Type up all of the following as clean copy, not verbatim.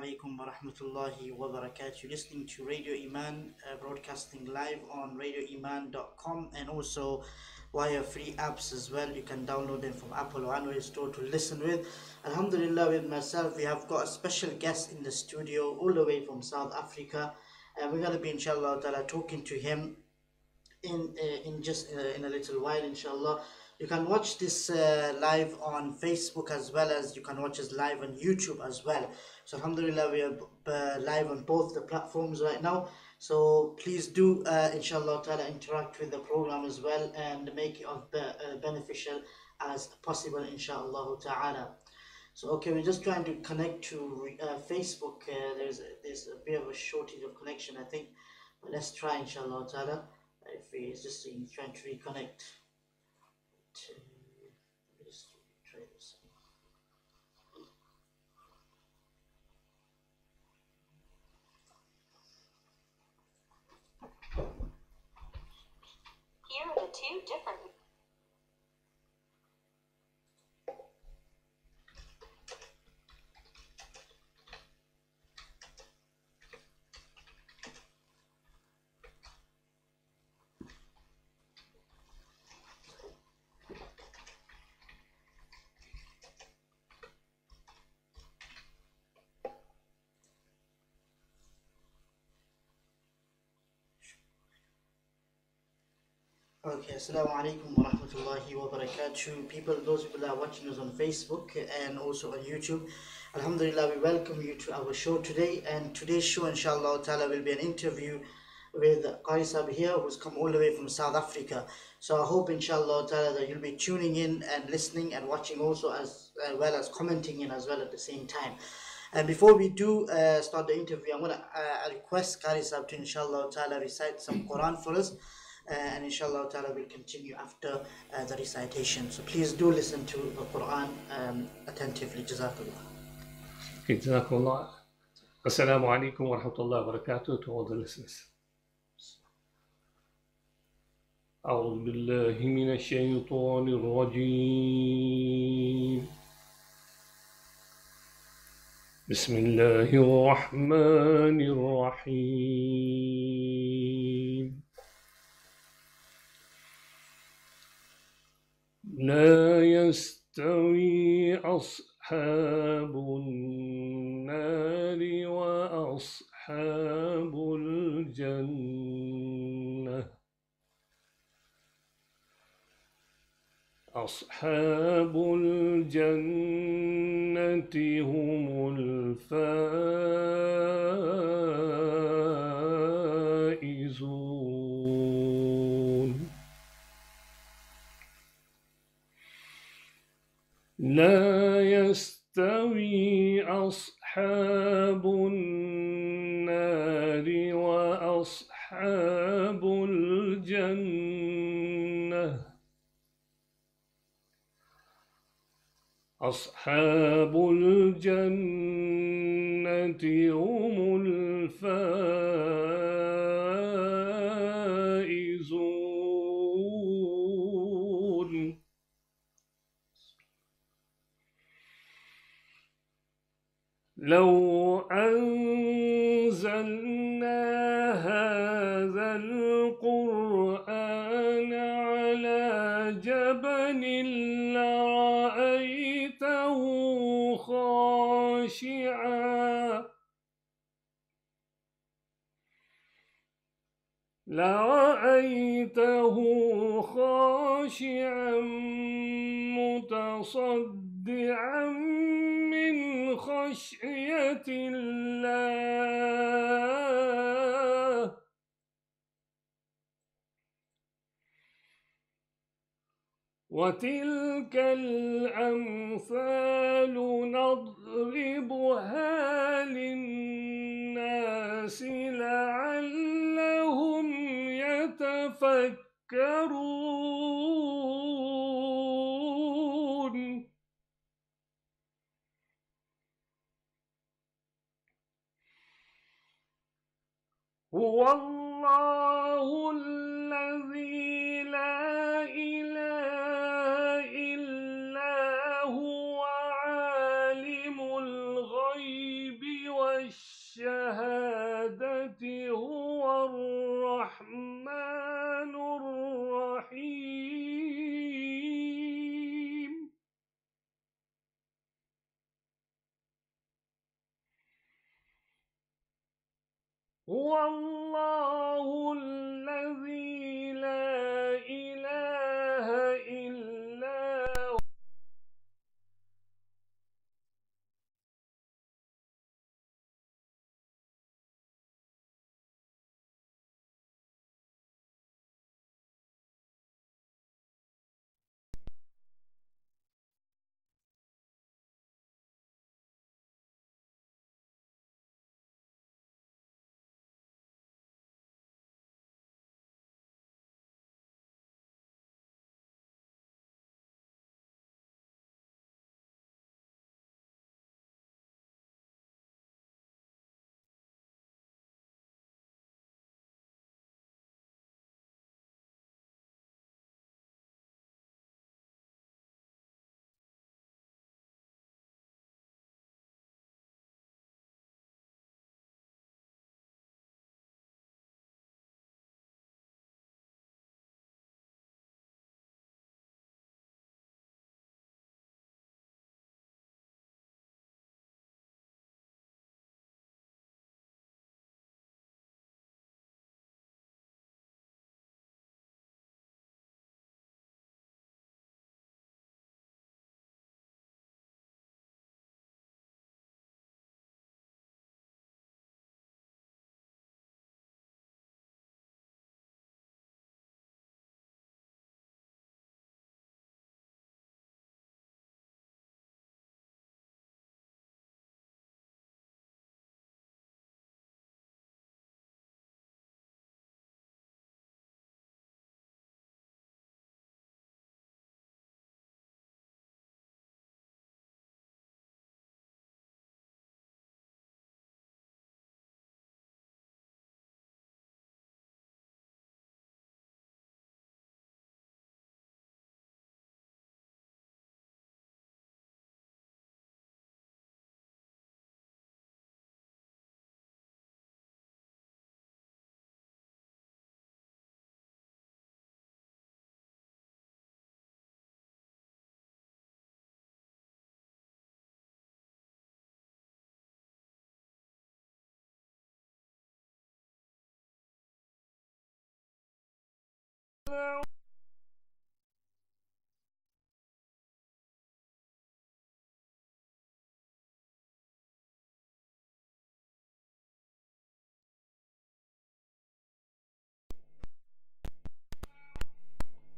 alaikum wa rahmatullahi wa barakatuh. You're listening to Radio Iman, broadcasting live on radioiman.com and also via free apps as well. You can download them from Apple or Android store to listen with. Alhamdulillah, with myself, we have got a special guest in the studio all the way from South Africa. And we're going to be, inshallah, ta'ala, talking to him in a little while, inshallah. You can watch this live on Facebook as well as you can watch us live on YouTube as well. So alhamdulillah, we are live on both the platforms right now. So please do inshallah ta'ala interact with the program as well and make it beneficial as possible, inshallah ta'ala. So okay, we're just trying to connect to Facebook. There's a bit of a shortage of connection, I think, but let's try, inshallah ta'ala. If we just trying to reconnect to, let me just try this. Here are the two different. Okay, assalamu alaikum wa rahmatullahi wa barakatuh. Those people that are watching us on Facebook and also on YouTube, alhamdulillah, we welcome you to our show today. And today's show, inshallah ta'ala, will be an interview with Qari here, who's come all the way from South Africa. So I hope, inshallah ta'ala, that you'll be tuning in and listening and watching also as well as commenting in as well at the same time. And before we do start the interview, I'm going to request Qari to, inshallah ta'ala, recite some Quran for us. And inshallah ta'ala will continue after the recitation. So please do listen to the Quran attentively. Jazakallah. Jazakallah. Assalamu alaikum wa rahmatullahi wa barakatuh to all the listeners. أعوذ بالله من الشيطان الرجيم. بسم الله الرحمن الرحيم. لا يستوي أصحاب النار وأصحاب الجنة. أصحاب الجنة هم الفائزون. لا يستوي أصحاب النار وأصحاب الجنة. أصحاب الجنة هم الفائزون. لو أنزلنا هذا القرآن على جبل لرأيته خاشعا متصدعا من خشية الله. وتلك الأمثال نضربها للناس لعلهم يتفكرون. هو الله الذي لا إله إلا هو عالم الغيب هو الله الذي لا إله إلا هو.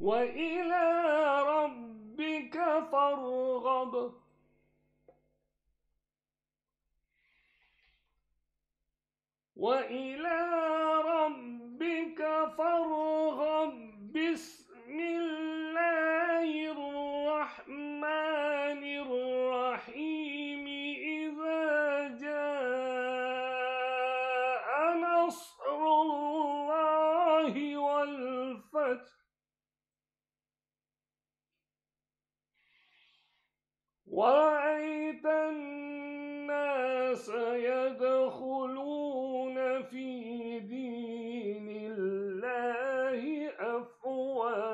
وإلى ربك فارغب وإلى ربك فارغب بسم الله الرحمن الرحيم إذا جاء نصر الله والفتح ورأيت الناس يدخلون في دين الله أفواجا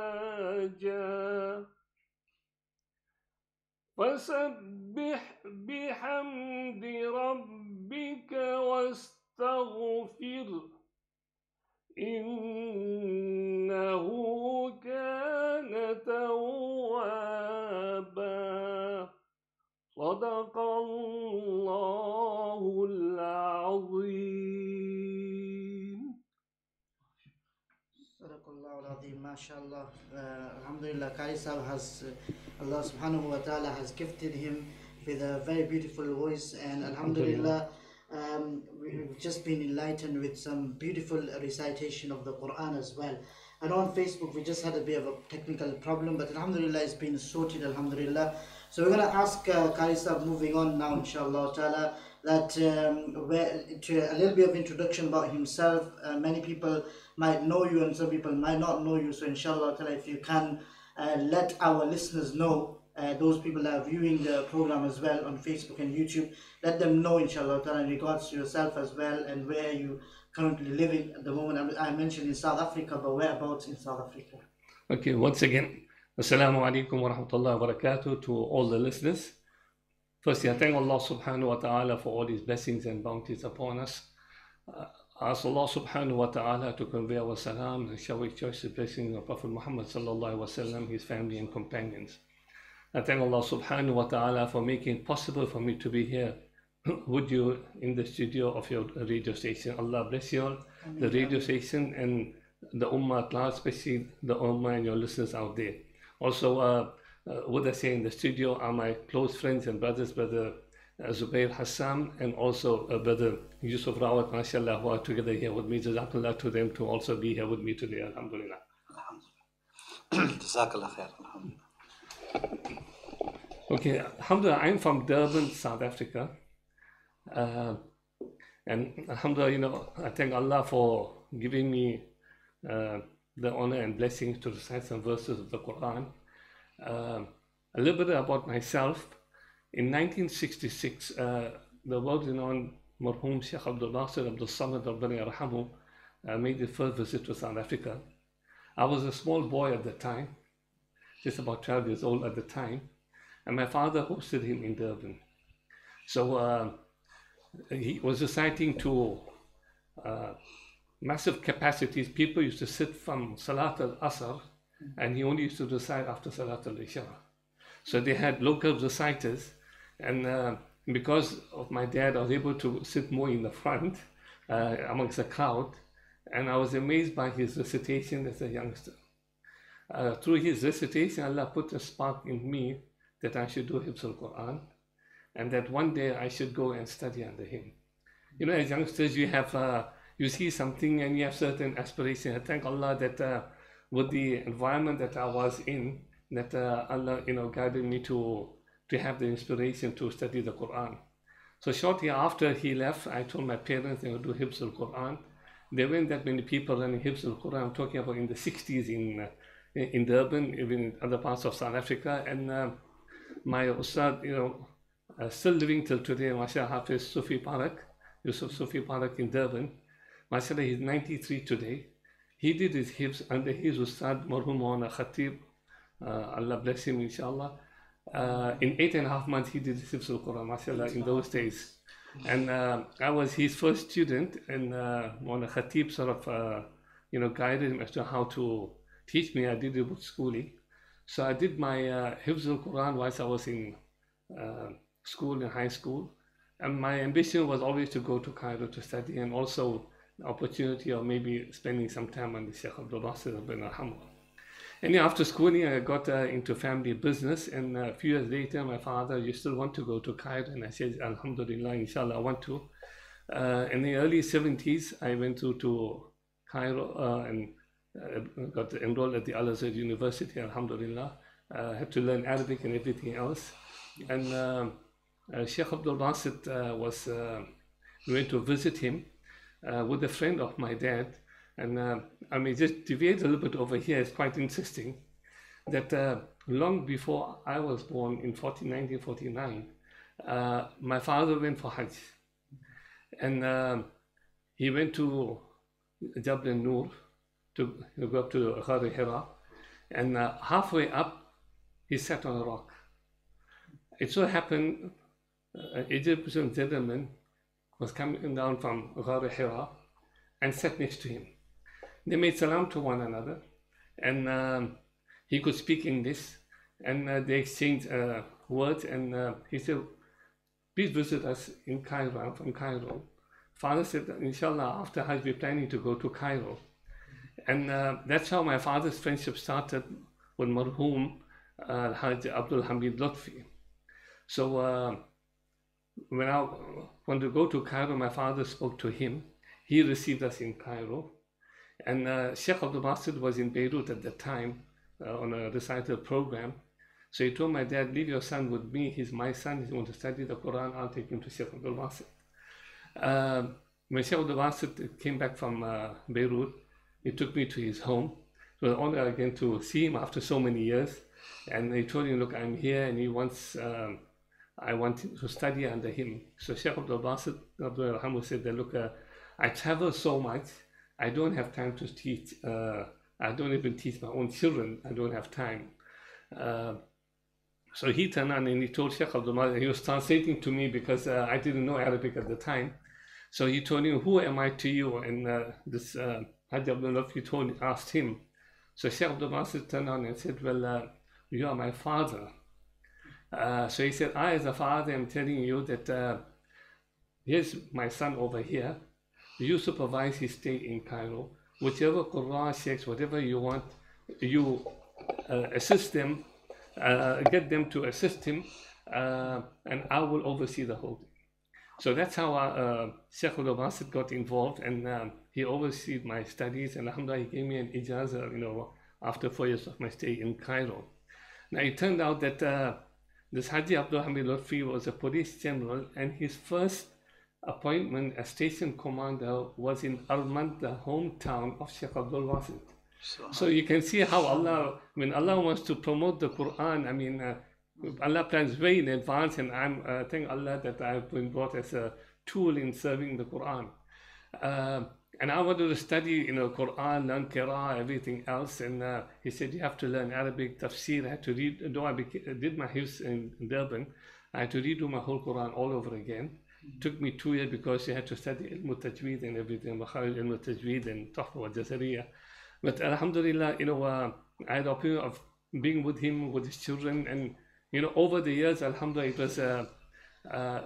فسبح بحمد ربك واستغفر إنه كان توابا صدق الله العظيم. Sadaqallahu al-Azim, mashallah. Alhamdulillah, Qari Sahib has, Allah subhanahu wa ta'ala has gifted him with a very beautiful voice, and Alhamdulillah, we've just been enlightened with some beautiful recitation of the Quran as well. And on Facebook, we just had a bit of a technical problem, but Alhamdulillah, it's been sorted, Alhamdulillah. So we're going to ask Qari Sahib, moving on now, inshallah ta'ala, that a little bit of introduction about himself. Many people might know you and some people might not know you, so inshallah ta'ala, if you can let our listeners know, those people that are viewing the program as well on Facebook and YouTube, let them know inshallah ta'ala in regards to yourself as well, and where you currently living at the moment. I mentioned in South Africa, but whereabouts in South Africa? Okay, once again, Assalamu alaikum wa rahmatullahi wa barakatuh to all the listeners. Firstly, I thank Allah subhanahu wa ta'ala for all His blessings and bounties upon us. Ask Allah subhanahu wa ta'ala to convey our salam and shower His choicest blessings on Prophet Muhammad sallallahu alaihi wasallam, his family and companions. I thank Allah subhanahu wa ta'ala for making it possible for me to be here with you in the studio of your radio station. Allah bless you all, the radio station and the Ummah at large, especially the Ummah and your listeners out there. Also, with us here in the studio are my close friends and brothers, Brother Zubair Hassan and also Brother Yusuf Rawat, mashallah, who are together here with me. Jazakallah to them to also be here with me today, alhamdulillah. Jazakallah khair, alhamdulillah. Okay, alhamdulillah, I'm from Durban, South Africa. And alhamdulillah, I thank Allah for giving me the honor and blessings to recite some verses of the Quran. A little bit about myself. In 1966, the world-renowned Marhum Sheikh Abdul Nasir Abdul Samad Rabbani Arhamu made his first visit to South Africa. I was a small boy at the time, just about 12 years old at the time, and my father hosted him in Durban. So he was reciting to massive capacities. People used to sit from Salat al-Asr, and he only used to recite after Salat al-Isha. So they had local reciters, and because of my dad, I was able to sit more in the front amongst the crowd, and I was amazed by his recitation as a youngster. Through his recitation, Allah put a spark in me that I should do Hifz al-Quran, and that one day I should go and study under him. You know, as youngsters, you have you see something and you have certain aspirations. I thank Allah that with the environment that I was in, that Allah, guided me to have the inspiration to study the Quran. So shortly after he left, I told my parents they would do Hifz al-Quran. There weren't that many people running Hifz al-Quran. I'm talking about in the 60s in Durban, even in other parts of South Africa. And my Ustad, still living till today, mashallah, Hafiz Sufi Parak, Yusuf Sufi Parak in Durban. Mashallah, he's 93 today. He did his Hifz under his Ustad Marhum Maulana Khatib, Allah bless him, inshallah. In 8.5 months, he did his Hifz al-Quran, mashallah, in those days. And I was his first student, and Maulana Khatib sort of, guided him as to how to teach me. I did it with schooling. So I did my Hifz al-Quran whilst I was in school, in high school. And my ambition was always to go to Cairo to study, and also the opportunity of maybe spending some time on the Sheikh Abdul Nasir bin Arhamu. And after schooling, I got into family business, and a few years later, my father, you still want to go to Cairo? And I said, Alhamdulillah, inshallah, I want to. In the early 70s, I went to Cairo and got enrolled at the Al-Azhar University, Alhamdulillah. Had to learn Arabic and everything else. And Sheikh Abdul Basit we went to visit him with a friend of my dad. And I may just deviate a little bit over here. It's quite interesting that long before I was born in 1949, my father went for Hajj. And he went to Jabal Nur to go up to Qari Hira. And halfway up, he sat on a rock. It so happened, an Egyptian gentleman was coming down from Qari Hira and sat next to him. They made salam to one another, and he could speak English, and they exchanged words, and he said, please visit us in Cairo. I'm from Cairo. Father said, inshallah, after Hajj, we're planning to go to Cairo. And that's how my father's friendship started with Marhum Hajj Abdul Hamid Lutfi. So when I wanted to go to Cairo, my father spoke to him. He received us in Cairo. And Sheikh Abdul Basit was in Beirut at the time on a recital program. So he told my dad, leave your son with me. He's my son. He's going to study the Quran. I'll take him to Sheikh Abdul Basit. When Sheikh Abdul Basit came back from Beirut, he took me to his home. It was an honor again to see him after so many years. And he told him, look, I'm here, and he wants, I want to study under him. So Sheikh Abdul Basit Abdul Rahman said that, look, I travel so much, I don't have time to teach. I don't even teach my own children. I don't have time. So he turned on and he told Sheikh Abdul Basit, he was translating to me because I didn't know Arabic at the time. So he told him, who am I to you? And this Haji Abdul Latif asked him. So Sheikh Abdul Basit turned on and said, well, you are my father. So he said, I as a father am telling you that here's my son over here. You supervise his stay in Cairo. Whichever Qur'an, sheikhs, whatever you want, you assist them, get them to assist him, and I will oversee the whole thing. So that's how Sheikh Abdul Basit got involved, and he oversees my studies, and alhamdulillah, he gave me an ijazah, after 4 years of my stay in Cairo. Now it turned out that this Haji Abdul Hamid Lutfi was a police general, and his first appointment as station commander was in Armand, the hometown of Sheikh Abdul Basit. So you can see how Allah, when Allah wants to promote the Quran, Allah plans way in advance, and I'm thank Allah that I've been brought as a tool in serving the Quran. And I wanted to study, Quran, learn Qira, everything else. And he said, you have to learn Arabic, tafsir. I had to read, though I did my hifz in Durban, I had to redo my whole Quran all over again. It took me 2 years because you had to study ilm tajweed and everything, makharij ilm tajweed and tahfa wa jazariya. But alhamdulillah, I had the opportunity of being with him, with his children, and over the years, alhamdulillah, it was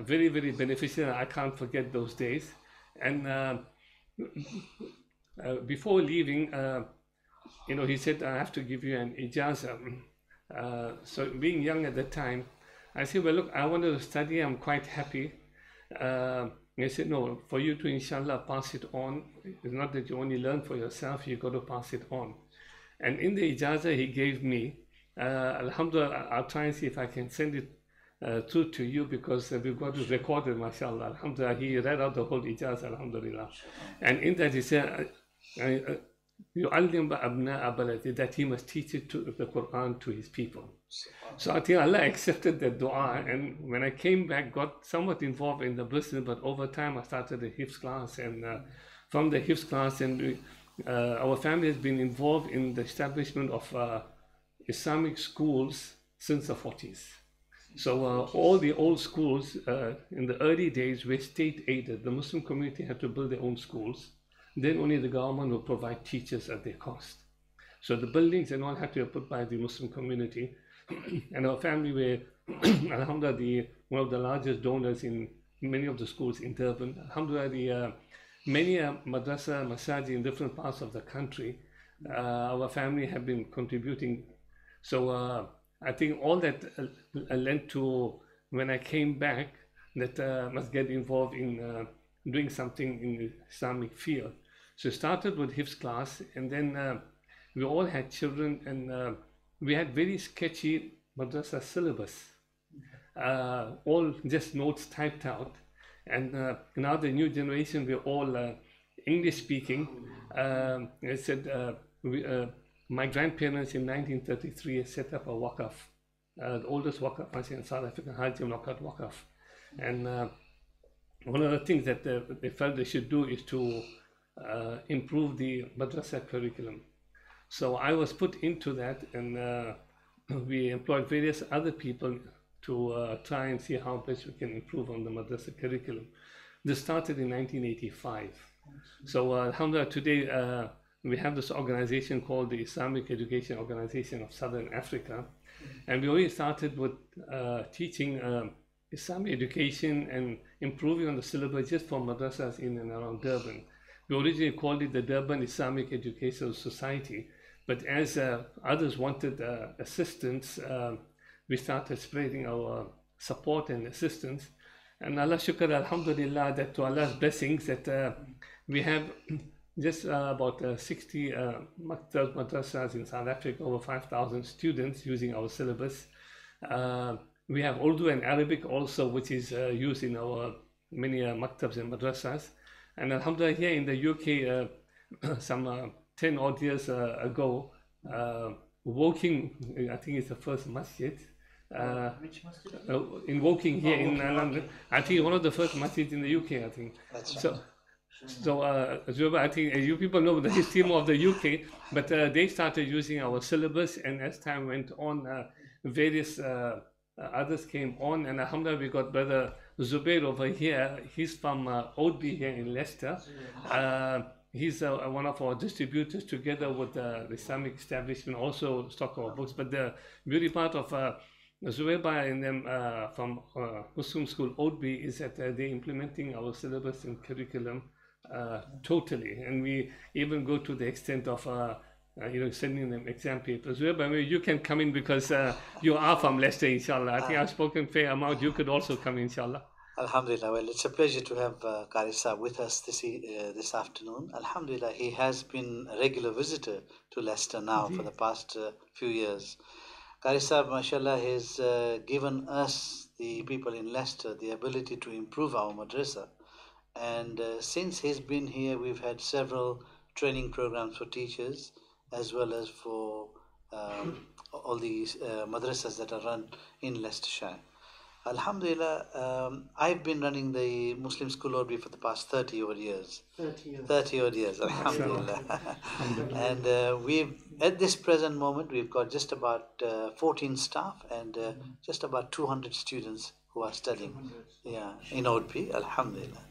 very, very beneficial. I can't forget those days. And before leaving, he said, I have to give you an ijazah. So being young at the time, I said, well, look, I wanted to study. I'm quite happy. He said, no, for you to inshallah pass it on, it's not that you only learn for yourself, you got to pass it on. And in the ijazah he gave me, alhamdulillah, I'll try and see if I can send it through to you, because we've got it recorded, mashallah. Alhamdulillah, he read out the whole ijazah, alhamdulillah. And in that he said, that he must teach it to the Quran to his people. So I think Allah accepted that dua, and when I came back, got somewhat involved in the business, but over time I started the hifz class, and from the hifz class, and our family has been involved in the establishment of Islamic schools since the 40s. So all the old schools in the early days were state aided. The Muslim community had to build their own schools. Then only the government would provide teachers at their cost. So the buildings and all had to be put by the Muslim community. And our family were, alhamdulillah, one of the largest donors in many of the schools in Durban. Alhamdulillah, many madrasa, masajid in different parts of the country, our family have been contributing. So I think all that led to, when I came back, that must get involved in doing something in the Islamic field. So started with hifz class, and then we all had children, and we had very sketchy madrasa syllabus, all just notes typed out. And now the new generation, we're all English speaking. I said, my grandparents in 1933 set up a waqaf, the oldest waqaf in South Africa, Haji Lokhat waqaf. And one of the things that they felt they should do is to improve the madrasa curriculum. So I was put into that, and we employed various other people to try and see how best we can improve on the madrasa curriculum. This started in 1985. So alhamdulillah, today we have this organization called the Islamic Education Organization of Southern Africa, and we already started with teaching Islamic education and improving on the syllabus just for madrasas in and around Durban. We originally called it the Durban Islamic Educational Society, but as others wanted assistance, we started spreading our support and assistance. And Allah shukr, alhamdulillah, that to Allah's blessings, that we have just about 60 madrasas in South Africa, over 5,000 students using our syllabus. We have Urdu and Arabic also, which is used in our many maktabs and madrasas. And alhamdulillah, here in the UK, some 10 odd years ago, Woking, I think it's the first masjid. Which masjid? In Woking here in London. I think one of the first masjids in the UK, I think. That's right. So I think you people know the history more of the UK, but they started using our syllabus, and as time went on, various others came on, and alhamdulillah we got brother Zubair over here. He's from Oadby here in Leicester. He's one of our distributors together with the Islamic establishment, also stock our books. But the beauty part of Zubair and them from Muslim School Oadby is that they're implementing our syllabus and curriculum totally, and we even go to the extent of sending them exam papers. Zubair, you can come in because you are from Leicester, inshallah. I think I've spoken fair amount. You could also come, inshallah. Alhamdulillah. Well, it's a pleasure to have Qari Sahib with us this afternoon. Alhamdulillah, he has been a regular visitor to Leicester now for the past few years. Qari Sahib, mashallah, has given us, the people in Leicester, the ability to improve our madrasa. And since he's been here, we've had several training programs for teachers, as well as for all these madrasas that are run in Leicestershire. Alhamdulillah, I've been running the Muslim School Oadby for the past 30 odd years. 30 odd years, alhamdulillah. And we've, at this present moment, we've got just about 14 staff and just about 200 students who are studying in Oadby, alhamdulillah.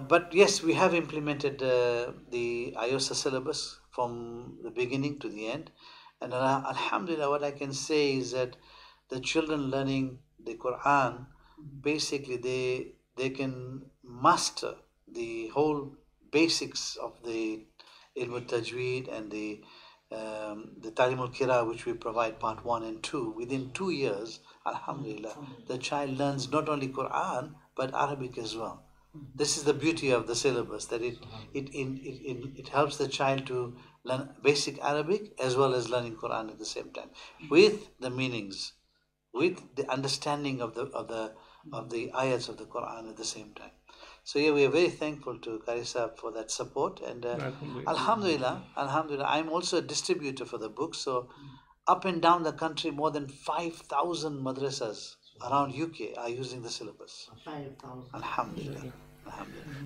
But yes, we have implemented the IOSA syllabus from the beginning to the end. And alhamdulillah, what I can say is that the children learning the Quran, basically they can master the whole basics of the ilm al-tajweed and the Talim al-Qira, which we provide part 1 and 2. Within 2 years, alhamdulillah, the child learns not only Quran but Arabic as well. This is the beauty of the syllabus, that it helps the child to learn basic Arabic as well as learning Quran at the same time, with the meanings, with the understanding of the ayats of the Quran at the same time. So yeah, we are very thankful to Qari Sahib for that support, and alhamdulillah, I'm also a distributor for the book. So up and down the country, more than 5,000 madrasas around UK are using the syllabus. 5,000. Alhamdulillah.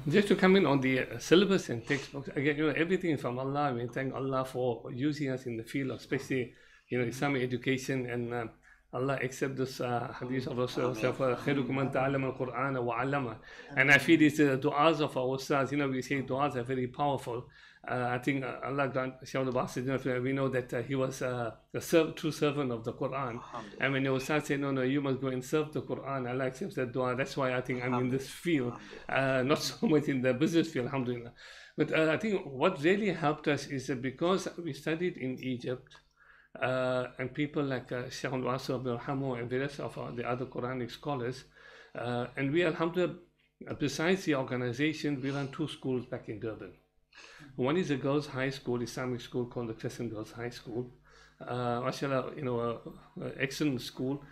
Just to come in on the syllabus and textbooks, again, everything is from Allah. We thank Allah for using us in the field of, especially, Islamic education, and Allah accept this hadith of Rasulullah, خيركم من تعلم القرآن وعلمه. And I feel these du'as of our stars, we say du'as are very powerful. I think Allah grant Shaul Basit, we know that he was a true servant of the Quran. And when your stars say, no, you must go and serve the Quran, Allah accepts that dua. That's why I think I'm in this field, not so much in the business field, alhamdulillah. But I think what really helped us is that because we studied in Egypt, and people like Shaykh al-Wasu Abdul Hamu and various of the other Quranic scholars, and we, alhamdulillah, besides the organization, we run 2 schools back in Durban. One is a girls' high school, Islamic school called the Crescent Girls High School. MashaAllah, excellent school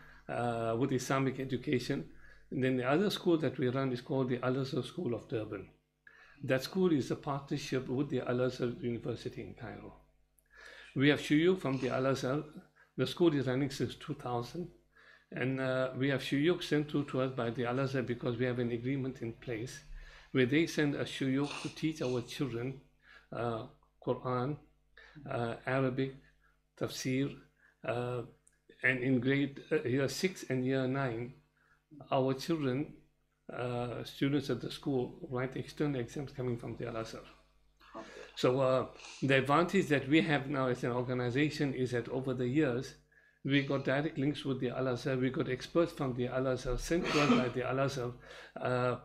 with Islamic education. And then the other school that we run is called the Al-Azhar School of Durban. That school is a partnership with the Al-Azhar University in Cairo. We have shuyukh from the Al-Azhar. The school is running since 2000. And we have shuyukh sent through to us by the Al-Azhar because we have an agreement in place where they send a shuyukh to teach our children Quran, Arabic, tafsir, and in grade year 6 and year 9, our children, students at the school, write external exams coming from the Al-Azhar. So the advantage that we have now as an organization is that over the years, we got direct links with the Al-Azhar. We got experts from the Al-Azhar sent to us by the Al-Azhar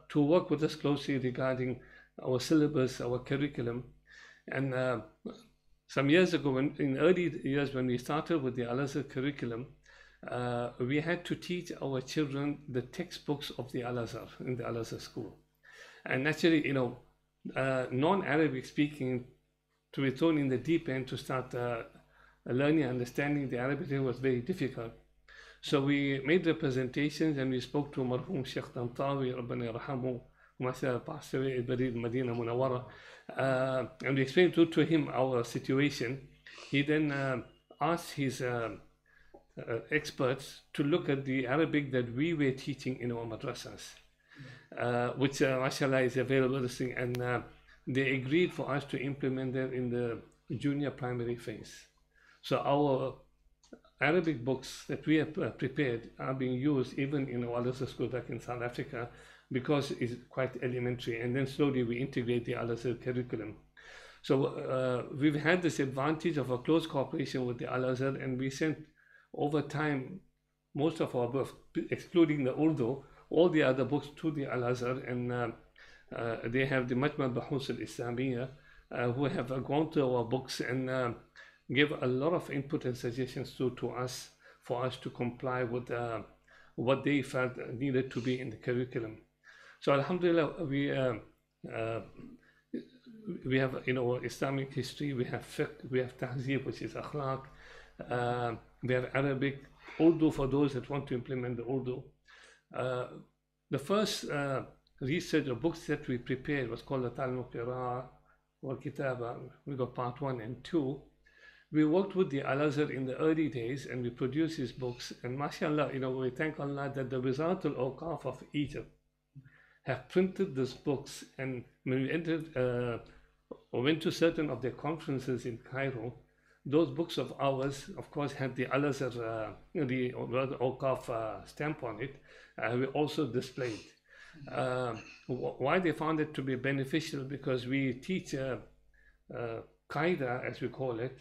to work with us closely regarding our syllabus, our curriculum. And some years ago, in early years when we started with the Al-Azhar curriculum, we had to teach our children the textbooks of the Al-Azhar in the Al-Azhar school. And naturally, non-Arabic speaking, to be thrown in the deep end to start learning and understanding the Arabic was very difficult. So we made representations and we spoke to Marhum Sheikh Tantawi, Rabbani Rahamu, who passed away at Medina Munawwara, and we explained to him our situation. He then asked his experts to look at the Arabic that we were teaching in our madrasas, which mashallah is available, and they agreed for us to implement them in the junior primary phase. So our Arabic books that we have prepared are being used even in our Al-Azhar school back in South Africa, because it's quite elementary, and then slowly we integrate the Al-Azhar curriculum. So we've had this advantage of a close cooperation with the Al-Azhar, and we sent over time most of our books, excluding the Urdu, all the other books to the Al-Azhar, and they have the Majma Bahus al-Islamiyya, who have gone to our books and give a lot of input and suggestions to us for us to comply with what they felt needed to be in the curriculum. So Alhamdulillah, we have, you know, Islamic history, we have fiqh, we have tahzeeb, which is akhlaq, we have Arabic, Urdu for those that want to implement the Urdu. The first research or books that we prepared was called the Ta'lim al-Qira'ah or Kitaba. We got part 1 and 2. We worked with the Al-Azhar in the early days, and we produced these books, and mashallah, you know, we thank Allah that the Wizrat al-Awqaf of Egypt have printed these books, and when we entered or went to certain of their conferences in Cairo, those books of ours, of course, had the Al-Azhar, the Awqaf stamp on it. We also displayed. Why they found it to be beneficial, because we teach qaida, as we call it,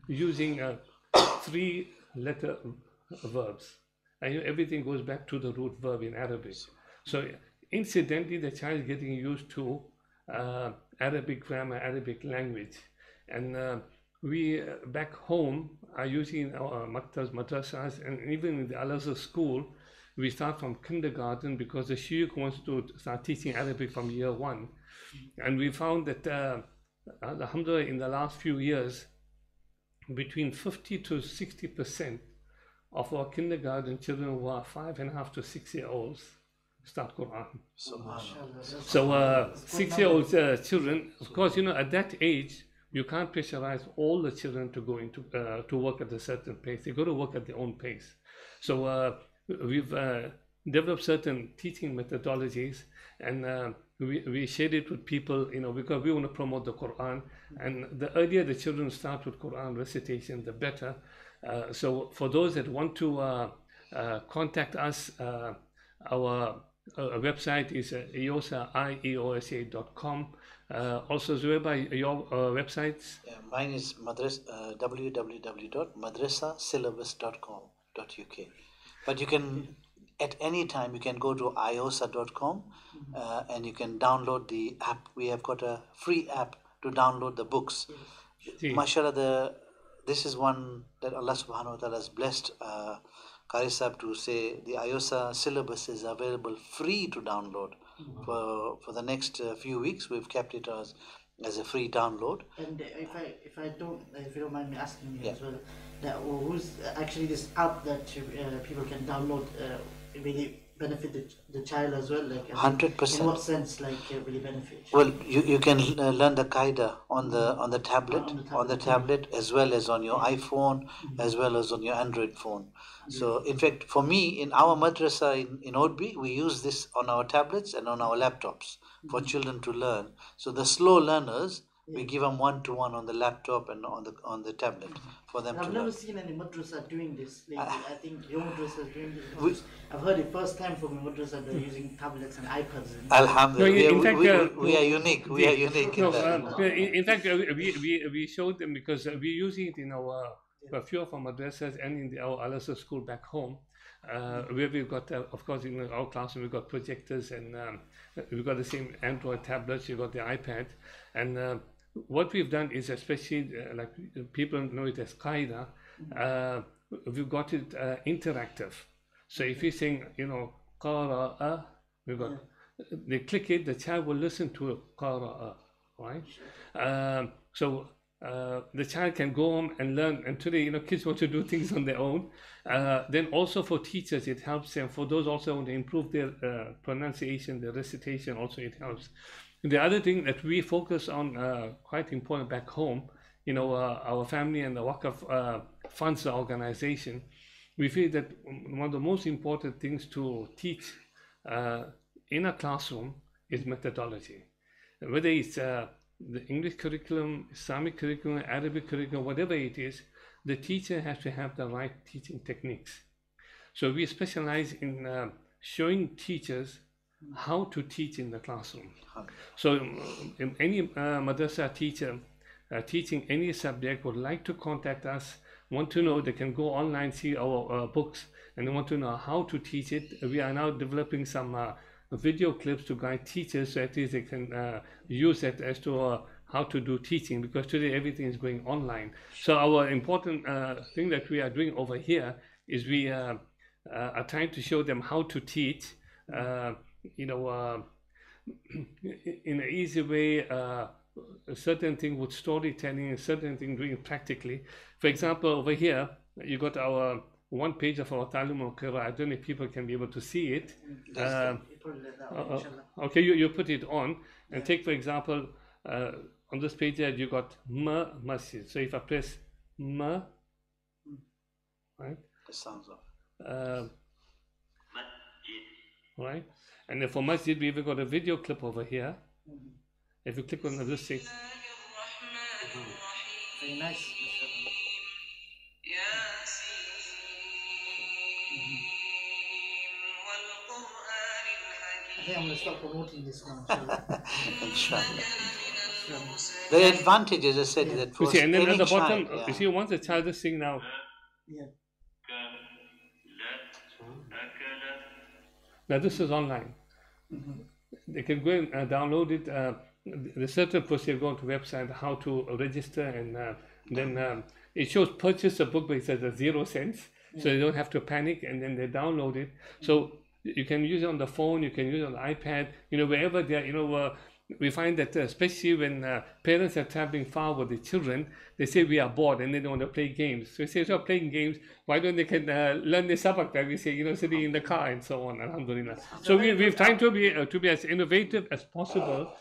using 3-letter verbs, and everything goes back to the root verb in Arabic. So incidentally, the child is getting used to Arabic grammar, Arabic language, and we back home are using our maktabs, madrasas, and even in the Al-Azhar school, we start from kindergarten, because the Shaykh wants to start teaching Arabic from year 1. And we found that, alhamdulillah, in the last few years, between 50 to 60% of our kindergarten children who are 5.5 to 6-year-olds start Quran. So 6-year-old children, of course, you know, at that age, you can't pressurize all the children to go into to work at a certain pace. They go to work at their own pace. So we've developed certain teaching methodologies, and we shared it with people, you know, because we want to promote the Quran, and the earlier the children start with Quran recitation, the better. So for those that want to contact us, our website is eosa.com. Also, Zubair, your websites? Yeah, mine is www.madrasasyllabus.com.uk. But you can, at any time, you can go to iosa.com and you can download the app. We have got a free app to download the books. Mashallah, this is one that Allah subhanahu wa ta'ala has blessed Qari Sahib to say the IOSA syllabus is available free to download for the next few weeks. We've kept it as a free download. And if you don't mind me asking you as well, that who's actually this app that people can download really benefit the child as well? Like 100%. In what sense, like really benefit? Well, you can learn the qaida on the tablet, as well as on your iPhone, as well as on your Android phone. So in fact, for me, in our madrasa in Odbi, we use this on our tablets and on our laptops for children to learn. So the slow learners, we give them 1-to-1 on the laptop and on the tablet for them to learn. I've never seen any madrasa doing this. Like, I think your madrasa is doing this. I've heard it first time from a madrasa they're using tablets and iPads. Alhamdulillah, we are unique. We are unique in that. In fact, we showed them, because we're using it in a few of our madrasas and in our Al-Azhar school back home, where we've got, of course, in our classroom we've got projectors, and we've got the same Android tablets, you've got the iPad, and what we've done is, especially like people know it as qaida, we've got it interactive. So if you're saying, you know, qara'a, we've got, they click it, the child will listen to it, qara'a, right? So the child can go home and learn, and today, you know, kids want to do things on their own. Then also for teachers, it helps them. For those also want to improve their pronunciation, their recitation, also it helps. The other thing that we focus on, quite important back home, you know, our family and the Waqf funds the organization. We feel that one of the most important things to teach in a classroom is methodology. Whether it's the English curriculum, Islamic curriculum, Arabic curriculum, whatever it is, the teacher has to have the right teaching techniques. So we specialize in showing teachers how to teach in the classroom. So any madrasa teacher teaching any subject would like to contact us, want to know, they can go online, see our books, and they want to know how to teach it. We are now developing some video clips to guide teachers, so at least they can use it as to how to do teaching, because today everything is going online. So our important thing that we are doing over here is we are trying to show them how to teach, in an easy way, a certain thing with storytelling, a certain thing doing it practically. For example, over here, you got our one page of our Ta'lim al-Qira. I don't know if people can be able to see it. Okay, you put it on, and take, for example, on this page here, you got masjid. So if I press ma, right? The sounds of. Right? And then for masjid, we've got a video clip over here. If you click on this thing. Very nice. I think I'm going to stop promoting this now. Inshallah. The advantage, as I said, that for and then at the child, bottom, you see, once the child is singing now. Yeah. Now this is online. They can go and download it. The certain procedure, go to website how to register, and then it shows purchase a book, but it says 0 cents, so you don't have to panic, and then they download it. So you can use it on the phone, you can use it on the iPad, wherever they are. We find that especially when parents are traveling far with the children, they say we are bored and they don't want to play games. So we say, so playing games, why don't they can learn the sabak, like we say, sitting in the car and so on, alhamdulillah. So we've tried to be as innovative as possible,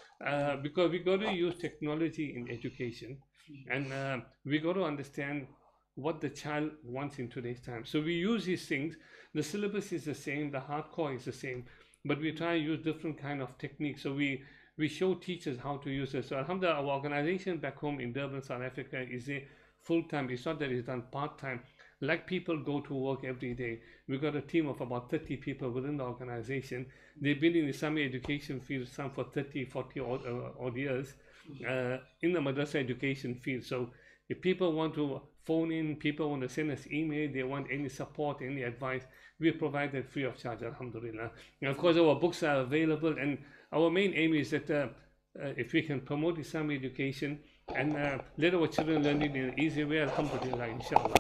because we got to use technology in education, and we got to understand what the child wants in today's time. So we use these things. The syllabus is the same, the hardcore is the same, but we try to use different kind of techniques. So we show teachers how to use it. So alhamdulillah, our organization back home in Durban, South Africa is a full-time. It's not that it's done part-time. Like people go to work every day. We've got a team of about 30 people within the organization. They've been in the Islamic education field, some for 30, 40 odd years, in the madrasa education field. So if people want to phone in, people want to send us email, they want any support, any advice, we provide that free of charge, alhamdulillah. And of course, our books are available, and our main aim is that if we can promote Islamic education and let our children learn it in an easy way, alhamdulillah, inshallah.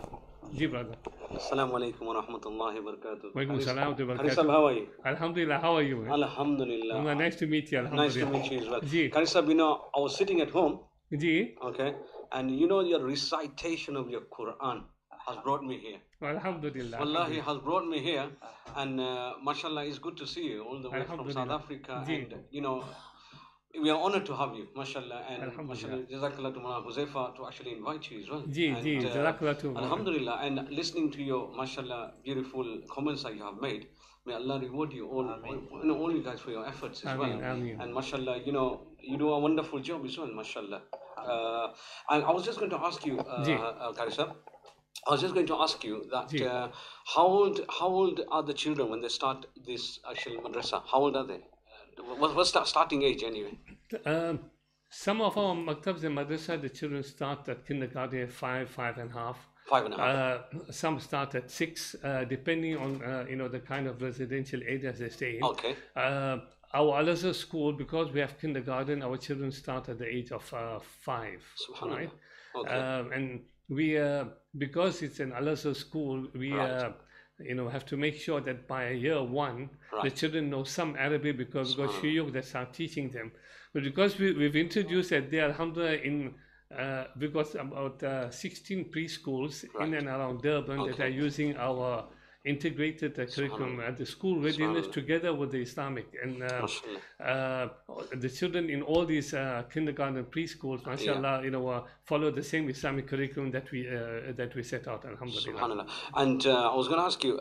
Ji, brother. Assalamu alaikum wa rahmatullahi wa barakatuh. Wa alaikum salam wa Qari barakatuh. sahab, how are you? Alhamdulillah, how are you? Man? Alhamdulillah. Nice to meet you, Nice to alhamdulillah. meet you as well. Ji. Qari sahab, I was sitting at home, Ji, okay, and your recitation of your Quran has brought me here. alhamdulillah. Wallahi has brought me here, and mashallah, it's good to see you all the way from South Alhamdulillah. Africa, Ji. and we are honored to have you, mashallah, and Alhamdulillah. mashallah, jazakallah to Mawlana Huzaifa to actually invite you as well. Ji, And, ji, jazakallah to alhamdulillah, and listening to your, mashallah, beautiful comments that you have made, may Allah reward you all, all you guys for your efforts as Ameen, well. ameen. And mashallah, you do a wonderful job as well, mashallah. And I was just going to ask you, Qari sahab, I was just going to ask you that Ji. how old are the children when they start this actual madrasa? How old are they? What's the starting age anyway? Some of our maktabs and madrasa, the children start at kindergarten at 5, 5.5. 5.5. Some start at 6, depending on the kind of residential areas they stay in. Okay. Our Al-Azhar school, because we have kindergarten, our children start at the age of 5. Subhanallah. Right? Okay. And we, because it's an Al-Azhar school, we Right. have to make sure that by year 1, the Right. children know some Arabic, because we've got shuyukh that start teaching them. But because we've introduced that there, alhamdulillah, we've got about 16 preschools in and around Durban that are using our integrated curriculum at the school readiness together with the Islamic. And the children in all these kindergarten preschools, mashallah, follow the same Islamic curriculum that we set out, alhamdulillah. Subhanallah. And I was going to ask you,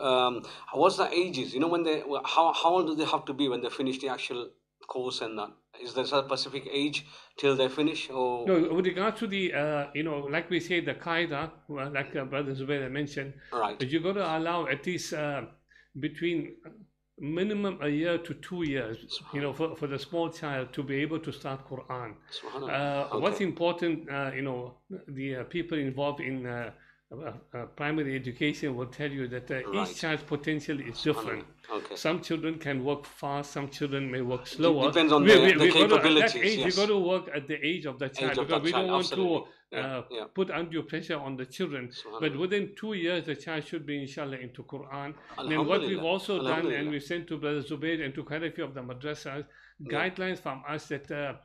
what's the ages? When how old do they have to be when they finish the actual course and that? Is there a specific age till they finish? Or No, with regards to the, like we say, the qaida, like Brother Zubair mentioned, right? you got to allow at least between minimum a year to 2 years, for the small child to be able to start Quran. What's important, the people involved in primary education will tell you that each child's potential is different. Okay. Some children can work fast, some children may work slower. Depends on the capabilities. At that age, we got to work at the age of the child, because we don't want to put undue pressure on the children. But within 2 years, the child should be, inshallah, into Quran. Then what we've also done, and we sent to Brother Zubair and to quite a few of the madrasas, guidelines from us that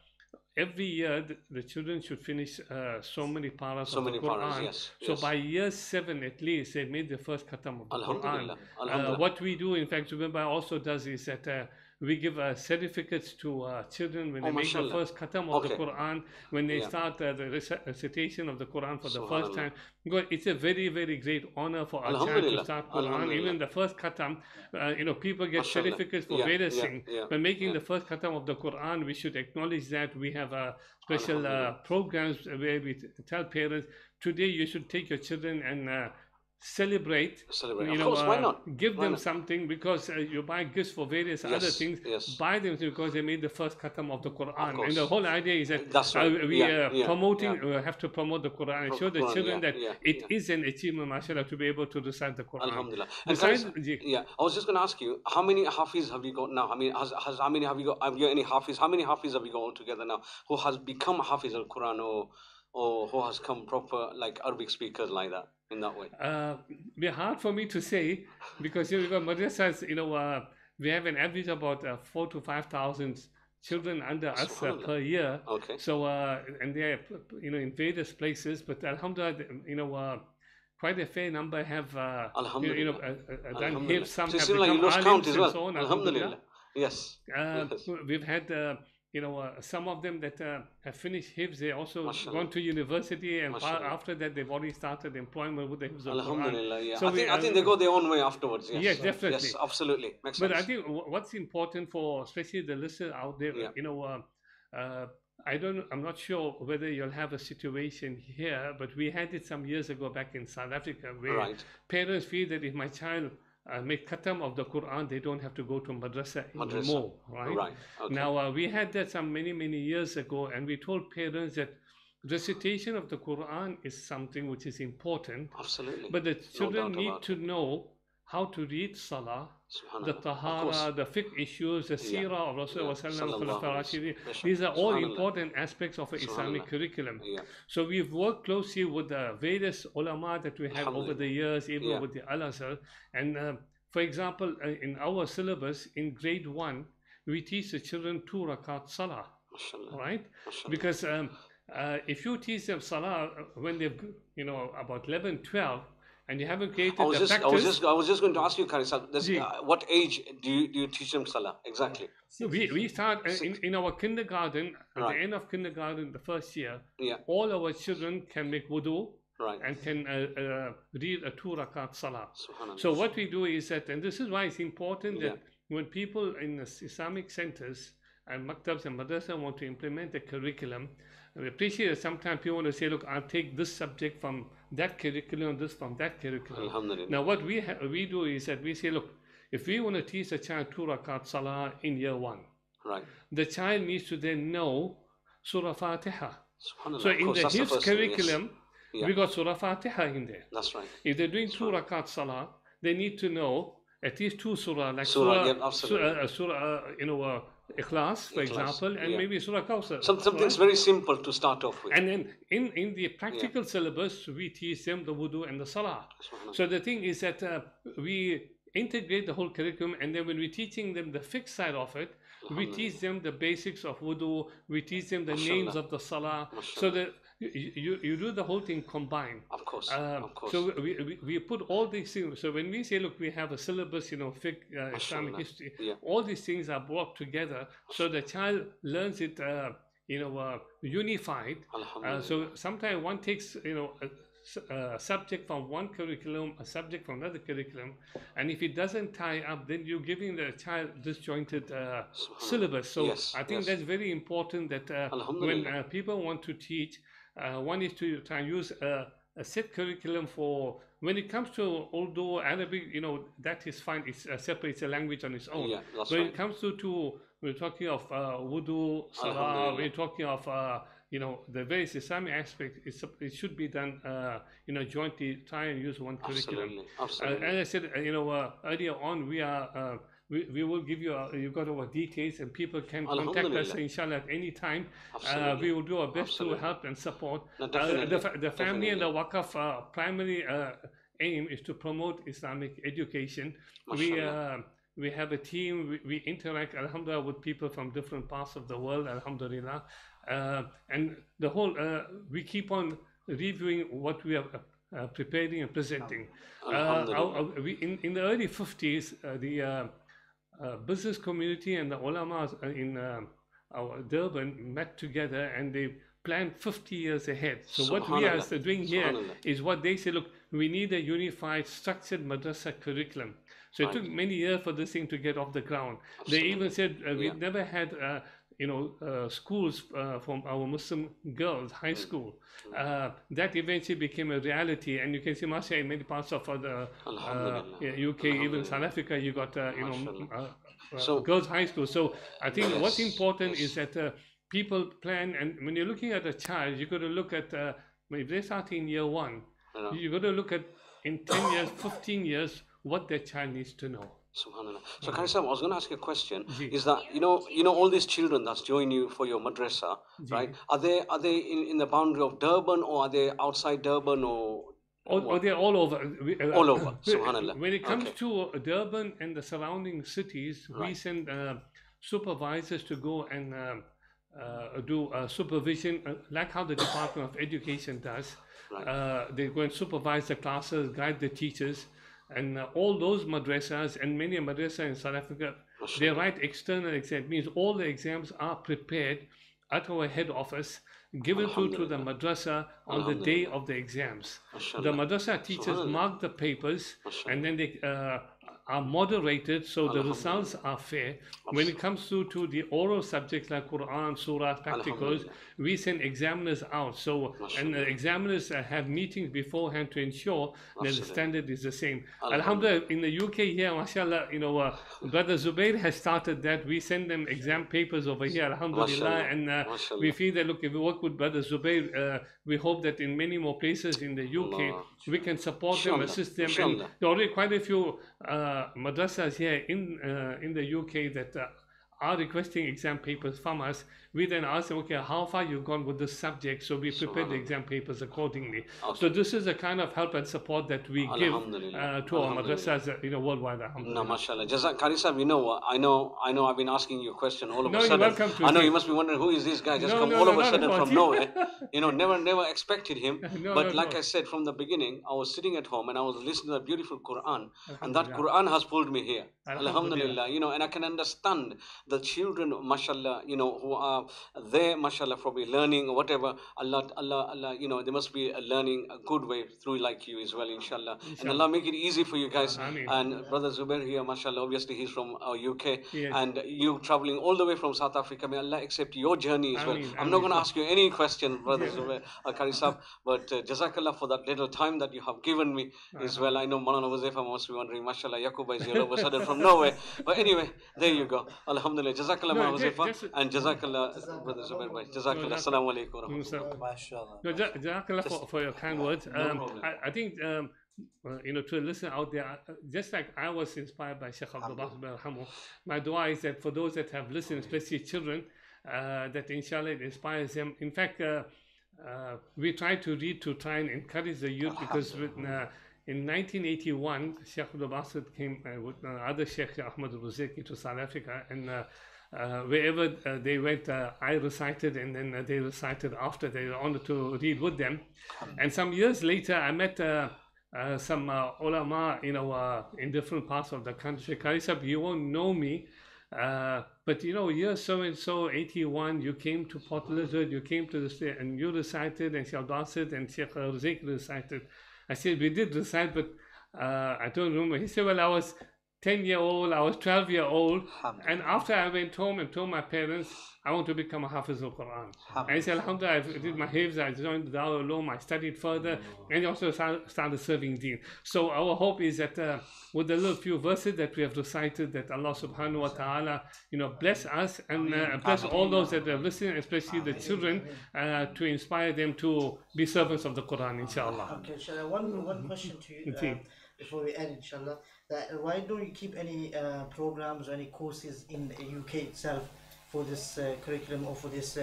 every year the children should finish so many paras of the Quran. So by year 7 at least, they made the first khatam of the Quran. What we do, in fact, Zubair also does, is that we give certificates to children when they make the first khatam of the Quran, when they start the recitation of the Quran for the first time. Because it's a very, very great honor for a child to start Quran. Even the first khatam, people get certificates for various things. When making the first khatam of the Quran, we should acknowledge that. We have special programs where we tell parents, today you should take your children and celebrate. Of course, why not? Give them something, because you buy gifts for various other things. Buy them because they made the first khatam of the Quran. And the whole idea is that we are promoting, we have to promote the Quran and show the children that it is an achievement, mashallah, to be able to recite the Quran. Alhamdulillah. I was just going to ask you, how many Hafiz have you got now? I mean, how many have you got? Have you any Hafiz? How many Hafiz have you got altogether now who has become Hafiz al-Quran, or who has come proper, like, Arabic speakers like that, in that way? Be hard for me to say, because we've got madrasas, we have an average about 4,000 to 5,000 children under us per year. Okay. So, and they are, in various places, but alhamdulillah, quite a fair number have, done hifz, some have become alims and so on. Alhamdulillah. Yes. We've had some of them that have finished hifz, they also gone to university, and after that they've already started employment with the hifz of Alhamdulillah, Quran. yeah. So I think they go their own way afterwards. Yes, yes, definitely. Yes, absolutely. Makes but sense. I think what's important for, especially the listener out there, I'm not sure whether you'll have a situation here, but we had it some years ago back in South Africa, where parents feel that if my child make khatam of the Quran, they don't have to go to madrasa anymore, right? Okay. Now, we had that some many years ago, and we told parents that recitation of the Quran is something which is important. Absolutely. But the children need to know how to read Salah, the Tahara, the fiqh issues, the Seerah of Rasulullah. These are all important aspects of an Islamic curriculum. So we've worked closely with the various ulama that we have over the years, even with the Al-Azhar. And for example, in our syllabus, in grade 1, we teach the children 2 rakat Salah, right? Because if you teach them Salah when they're, about 11, 12, and you haven't created the practice. I was just going to ask you, Qari, what age do you teach them Salah exactly? So we start in our kindergarten, at the end of kindergarten, the first year, all our children can make wudu and can read a 2 rakat Salah. So what we do is that, and this is why it's important that when people in the Islamic centers and maktabs and madrasa want to implement the curriculum, we appreciate that sometimes people want to say, look, I'll take this subject from that curriculum, this from that curriculum. Now what we do is that we say, look, if we want to teach a child 2 rakat Salah in year 1, the child needs to then know Surah Fatiha. So in the hifz curriculum, we got Surah Fatiha in there. That's right. If they're doing 2 rakat Salah, they need to know at least 2 surah, like surah Ikhlas, for example, and maybe Surah Kawthar. Something's very simple to start off with. And then in the practical syllabus, we teach them the wudu and the salah. So the thing is that we integrate the whole curriculum, and then when we're teaching them the fiqh side of it, we teach them the basics of wudu, we teach them the names of the salah, so that you do the whole thing combined. Of course. So we put all these things. So when we say, look, we have a syllabus, fiqh, Islamic history, all these things are brought together, so the child learns it, unified. So sometimes one takes, subject from one curriculum, a subject from another curriculum, and if it doesn't tie up, then you're giving the child disjointed syllabus. So Yes, I think yes. that's very important that when Alhamdulillah. people want to teach, one is to try and use a set curriculum for when it comes to Urdu, Arabic, you know, that is fine. It's separate, it's a language on its own. Yeah, that's when right. it comes to we're talking of wudu, salah, Alhamdulillah. we're talking of you know, the various Islamic aspects, it should be done, you know, jointly. Try and use one curriculum. Absolutely, absolutely. As I said, you know, earlier on, we will give you you've got our details, and people can contact us, Alhamdulillah. inshallah, at any time. Absolutely. We will do our best Absolutely. to help and support. No, definitely, The family and definitely. the Waqf primary aim is to promote Islamic education. MashaAllah. We have a team, we interact, alhamdulillah, with people from different parts of the world, alhamdulillah. And the whole, we keep on reviewing what we are preparing and presenting. Alhamdulillah. In the early 50s, the business community and the ulama in our Durban met together and they planned 50 years ahead. So what we are Subhanallah. doing here Subhanallah. is what they say, look, we need a unified structured madrasa curriculum. So it took many years for this thing to get off the ground. They even said we've never had you know, schools from our Muslim girls, high school. That eventually became a reality, and you can see, Masha, in many parts of the UK, even South Africa, you got you know, girls' high school. So I think what's important is that people plan, and when you're looking at a child, you got to look at if they're starting in year 1, you got to look at in 10 years, 15 years, what their child needs to know. Subhanallah. So, Qari Sahib, I was going to ask you a question. Is that you know all these children that's join you for your madrasa, right? Are they in the boundary of Durban, or are they outside Durban, or they're all over. all over? Subhanallah. When it comes to Durban and the surrounding cities, we send supervisors to go and do supervision, like how the Department of Education does. They go and supervise the classes, guide the teachers. And all those madrasas and many madrasas in South Africa, they write external exams. Means all the exams are prepared at our head office, given through to the madrasa on the day of the exams. The madrasa teachers mark the papers, and then they are moderated, so the results are fair. When it comes to the oral subjects like Quran, Surah, practicals, we send examiners out. So, and the examiners have meetings beforehand to ensure that the standard is the same. Alhamdulillah, in the UK here, mashallah, you know, Brother Zubair has started that. We send them exam papers over here, alhamdulillah, and we feel that, look, if we work with Brother Zubair, we hope that in many more places in the UK, we can support them, assist them. And there are already quite a few madrasas here in the UK that are requesting exam papers from us. We then ask them, okay, how far you've gone with this subject? So we prepare the exam papers accordingly. So this is the kind of help and support that we give to our madrasas, you know, worldwide. No, mashallah. Jazak, Qari Sahib, you know what? I know. I've been asking you a question all of a You're sudden. welcome to I know it. you must be wondering who is this guy just come all of a sudden from nowhere. You know, never expected him. But like I said from the beginning, I was sitting at home and I was listening to the beautiful Quran, and that Quran has pulled me here. Alhamdulillah. You know, and I can understand the children, mashallah, you know, who are there, mashallah, probably learning or whatever. Allah, you know, they must be learning a good way through like you as well, inshallah. And Allah make it easy for you guys. And Brother Zubair here, mashallah, obviously he's from UK, and you traveling all the way from South Africa. May Allah accept your journey as well. I'm not going to ask you any question, Brother Zubair, Qari Sahib, but Jazakallah for that little time that you have given me as well. I know Maulana Wazifa must be wondering, mashallah, Yaquba is here all of a sudden from nowhere. But anyway, there you go. Alhamdulillah. Jazakallah, Maulana Wazifa, and Jazakallah, Brother Zubair Bhai. Jazakallah. Assalamu alaikum. No, Jazakallah for your kind words. I think, you know, to listen out there, just like I was inspired by Sheikh Abdul Basit, my dua is that for those that have listened, especially children, that inshallah it inspires them. In fact, we try to read to try and encourage the youth, because in 1981, Sheikh Abdul Basit came with other Sheikh Ahmed to South Africa, and wherever they went, I recited, and then they recited after. They were honored to read with them. And some years later, I met some ulama, you know, in different parts of the country. Qari Sahib, you won't know me, But you know, year so and so, 81, you came to Port Elizabeth, you came to the state, and you recited, and Sheikh Dasset and Sheikh Razik recited. I said, we did recite, but I don't remember. He said, well, I was 10-year-old, I was 12-year-old, and after I went home and told my parents, I want to become a Hafiz of Quran. And I said, Alhamdulillah, I did my Hifz, I joined the Darul Uloom, I studied further, and also started serving Deen. So our hope is that with the little few verses that we have recited, that Allah subhanahu wa ta'ala, you know, bless us and bless all those that are listening, especially the children, to inspire them to be servants of the Quran, inshallah. Okay, inshallah. One question to you before we end, inshallah. That why don't you keep any programs or any courses in the UK itself for this curriculum or for this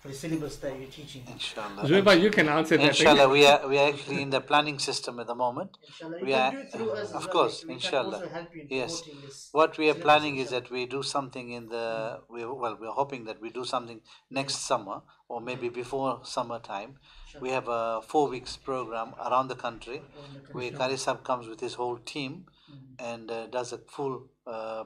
for the syllabus that you're teaching? Inshallah. Zubair, you can answer that. Inshallah, we are actually in the planning system at the moment. Inshallah, you can do it through us. Of well. course, we inshallah. Can also help you in Yes. promoting this. What we are syllabus, planning is inshallah. that we do something in the we're hoping that we do something next summer or maybe before summertime. We have a 4 weeks program around the country where Qari Sahib comes with his whole team and does a full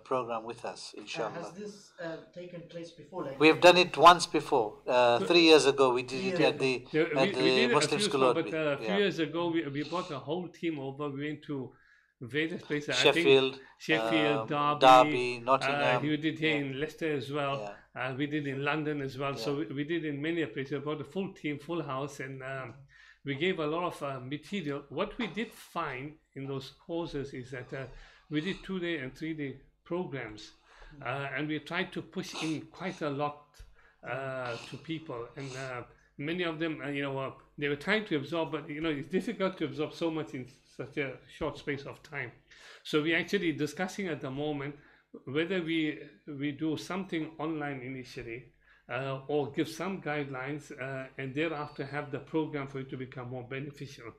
program with us, inshallah. Has this taken place before? Like We have done it once before. 3 years ago, we did it at the we did a Muslim few School. small, but a few years ago, we brought a whole team over. We went to various places. Sheffield, Sheffield, Derby, Nottingham. we did here in Leicester as well. We did in London as well. So we did in many places. We brought a full team, full house, and we gave a lot of material. What we did find in those courses is that we did 2-day and 3-day programs, and we tried to push in quite a lot to people, and many of them, they were trying to absorb, but it's difficult to absorb so much in such a short space of time. So we're actually discussing at the moment whether we do something online initially, or give some guidelines, and thereafter have the program for it to become more beneficial.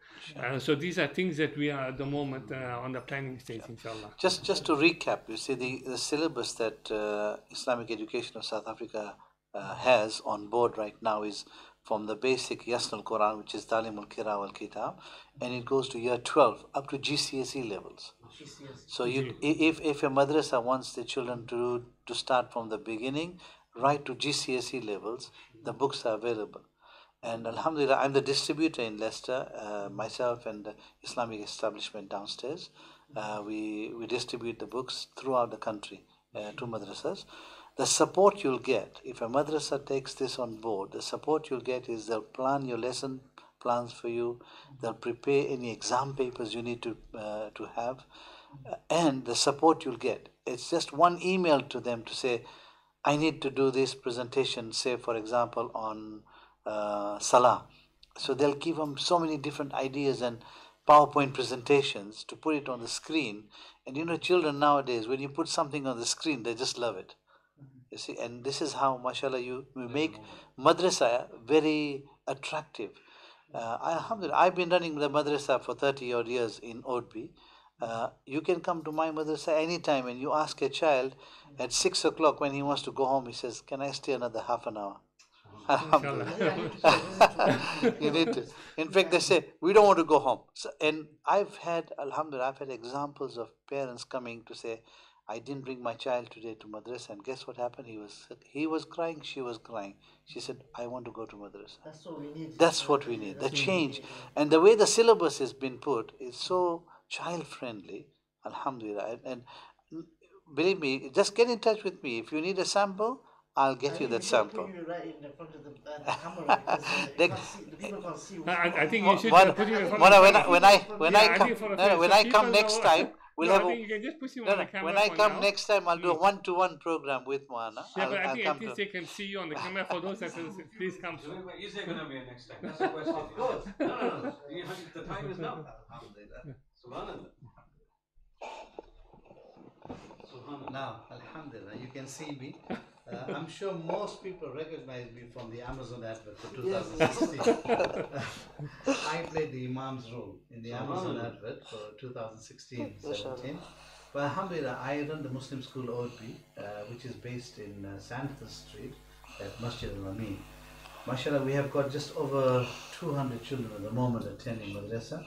So these are things that we are at the moment on the planning stage, inshallah. Just to recap, you see the syllabus that Islamic Education of South Africa has on board right now is from the basic Yasnul Quran, which is Talim al-Qira wal-Kitab, and it goes to year 12 up to GCSE levels. So if a madrasa wants the children to start from the beginning right to GCSE levels, the books are available. And Alhamdulillah, I'm the distributor in Leicester, myself and the Islamic establishment downstairs. We distribute the books throughout the country to madrasas. The support you'll get, if a madrasa takes this on board, the support you'll get is they'll plan your lesson plans for you, they'll prepare any exam papers you need to have, and the support you'll get. It's just one email to them to say, I need to do this presentation, say for example on Salah. So they'll give them so many different ideas and PowerPoint presentations to put it on the screen. And children nowadays, when you put something on the screen, they just love it. You see, and this is how, mashallah, we make madrasa very attractive. Alhamdulillah, I've been running the madrasa for 30 odd years in Oadby. You can come to my madrasa anytime and you ask a child at 6 o'clock when he wants to go home, he says, can I stay another half an hour? You need to. In fact, they say, we don't want to go home. So, and Alhamdulillah, I've had examples of parents coming to say, I didn't bring my child today to madrasa, and guess what happened? He was crying, she was crying. She said, I want to go to madrasa. That's what we need. That's what we need, the change. And the way the syllabus has been put is so child friendly, alhamdulillah. And believe me, just get in touch with me. If you need a sample, I'll get you that sample. You right in front of the camera because the people can't see. I think you should put you in front of the camera. When I come next time, we'll have. You can just push him on the camera. When I come next time, I'll do a 1-to-1 program with Moana. Yeah, but I think at least they can see you on the camera. For those that please come. Is there going to be a next time? That's the question. Of course. No. The time is now. Subhanallah. Now, alhamdulillah, you can see me. I'm sure most people recognize me from the Amazon advert for 2016. I played the Imam's role in the Amazon advert for 2016-17. But alhamdulillah, I run the Muslim School Oadby, which is based in Sandhurst Street at Masjid al-Amin. MashaAllah, we have got just over 200 children at the moment attending madrasa.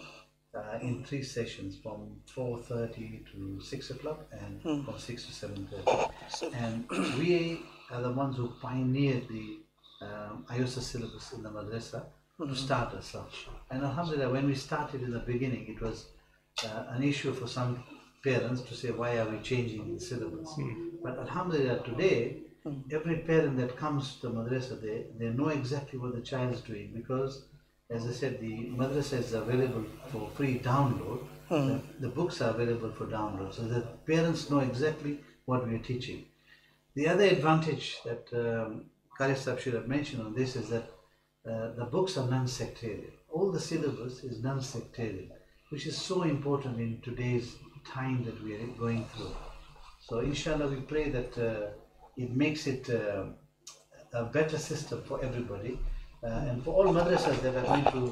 in 3 sessions from 4:30 to 6 o'clock and from 6 to 7:30. And we are the ones who pioneered the IOSA syllabus in the madrasa to start as such. And alhamdulillah, when we started in the beginning, it was an issue for some parents to say, why are we changing the syllabus? But alhamdulillah, today, every parent that comes to the madrasa, they know exactly what the child is doing, because as I said, the madrasa is available for free download. The books are available for download, so the parents know exactly what we are teaching. The other advantage that Qari Sahib should have mentioned on this is that the books are non-sectarian. All the syllabus is non-sectarian, which is so important in today's time that we are going through. So inshallah, we pray that it makes it a better system for everybody. And for all madrasas that are going to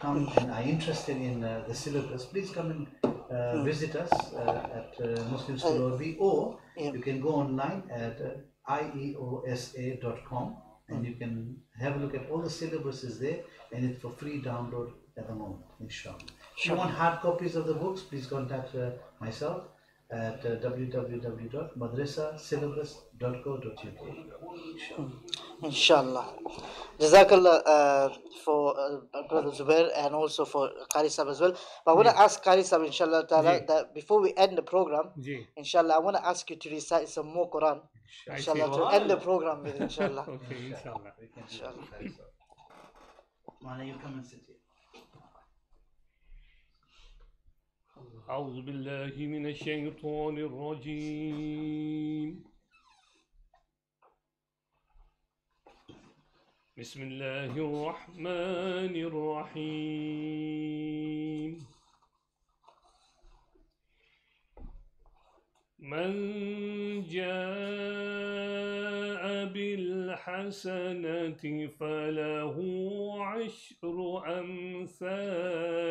come and are interested in the syllabus, please come and visit us at Muslim School Orbi, or you can go online at ieosa.com and you can have a look at all the syllabuses there, and it's for free download at the moment, inshallah. If you want hard copies of the books, please contact myself at www.madrasasyllabus.co.uk. Inshallah. Jazakallah for Brother Zubair, and also for Qari Sahib as well. But I want to ask Qari Sahib, inshallah ta'ala, that before we end the program, inshallah, I want to ask you to recite some more Quran, inshallah, to end the program with, inshallah. Okay, inshallah. Mana, you come and sit here. أعوذ بالله من الشيطان الرجيم. بسم الله الرحمن الرحيم. من جاء بالحسنة فله عشر أمثالها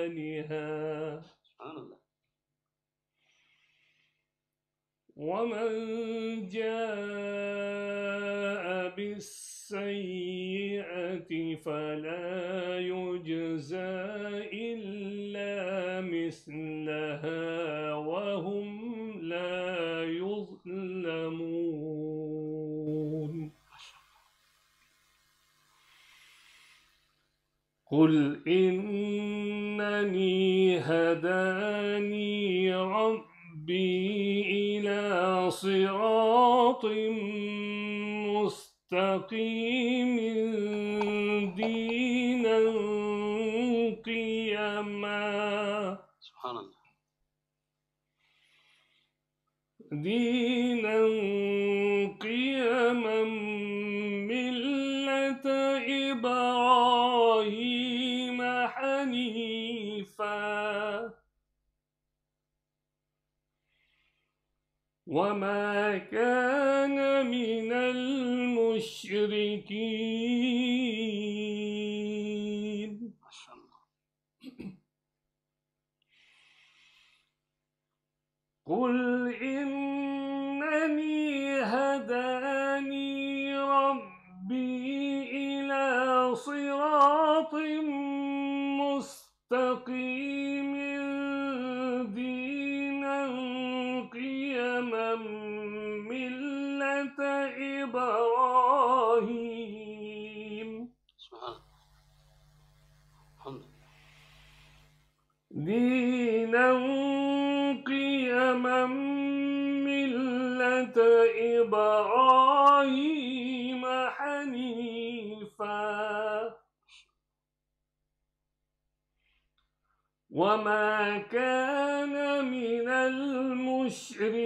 ومن جاء بالسيئة فلا يجزى إلا مثلها وهم لا يظلمون. قل إنني هداني ربي إلى صراط مستقيم دينا قيما سبحان الله دينا قيما ملة إبراهيم حنيفا وما كان من المشركين. ما شاء الله. قل إنني هداني ربي إلى صراط مستقيم دينا قيما ملة إبراهيم سبحان الله. دينا قيما ملة إبراهيم حنيفا وما كان من المشركين.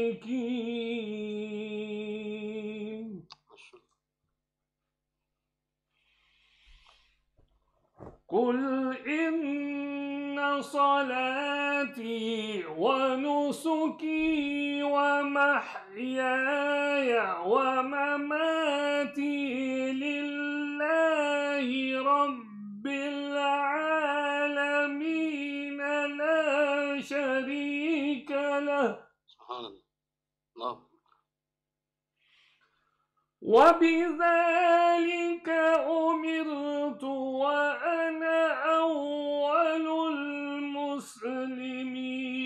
قل إن صلاتي ونسكي ومحياي ومماتي لله رب العالمين لا شريك له. سبحان الله. وبذلك أمرت وأنا أول المسلمين. المسلمين.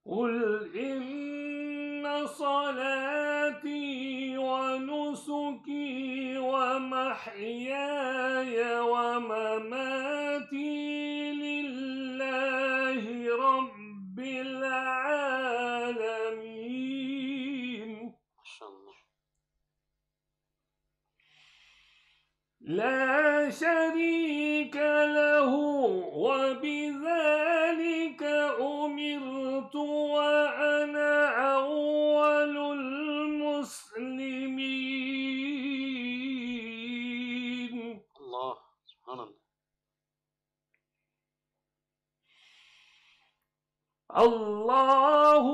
قل إن صلاتي ونسكي ومحياي ومماتي لله رب العالمين. ما شاء الله. لا شريك له وبذلك أمرت وأنا أول المسلمين. الله سبحان الله. الله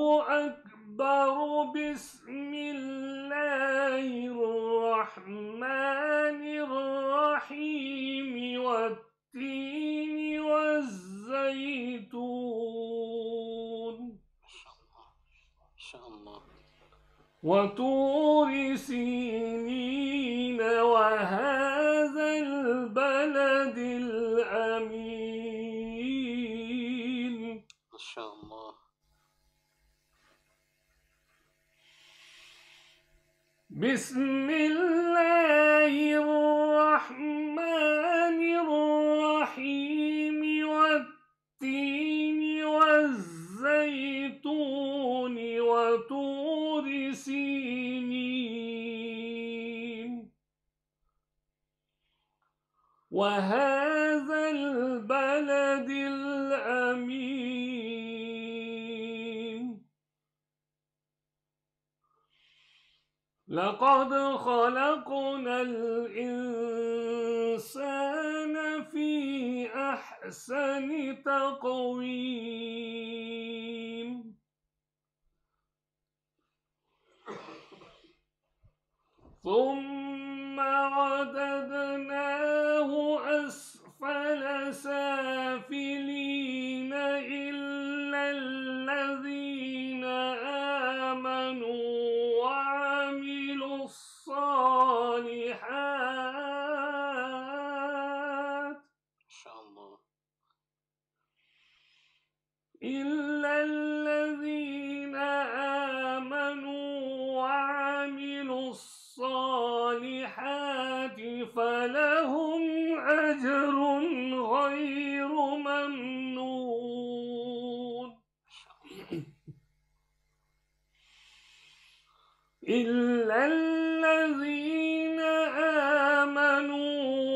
أكبر. بسم الله الرحمن الرحيم. والتين والزيتون. ما شاء الله. وطور سينين وهذا البلد الأمين. ما شاء الله. بسم الله الرحمن الرحيم. والتين والزيتون وطور سينين وهذا البلد الأمين. لقد خلقنا الإنسان في أحسن تقويم. ثم رددناه أسفل سافلين إلا الذين آمنوا وعملوا الصالحات. ما شاء الله. إلا الذين آمنوا وعملوا الصالحات فلهم أجر غير ممنون. إلا الذين آمنوا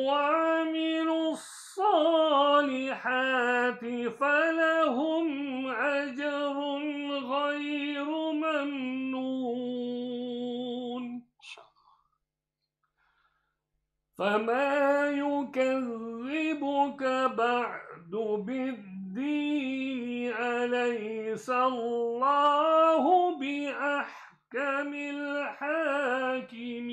وعملوا الصالحات فلهم أجر غير ممنون. فما يكذبك بعد بالدين. أليس الله بأحكم الحاكمين.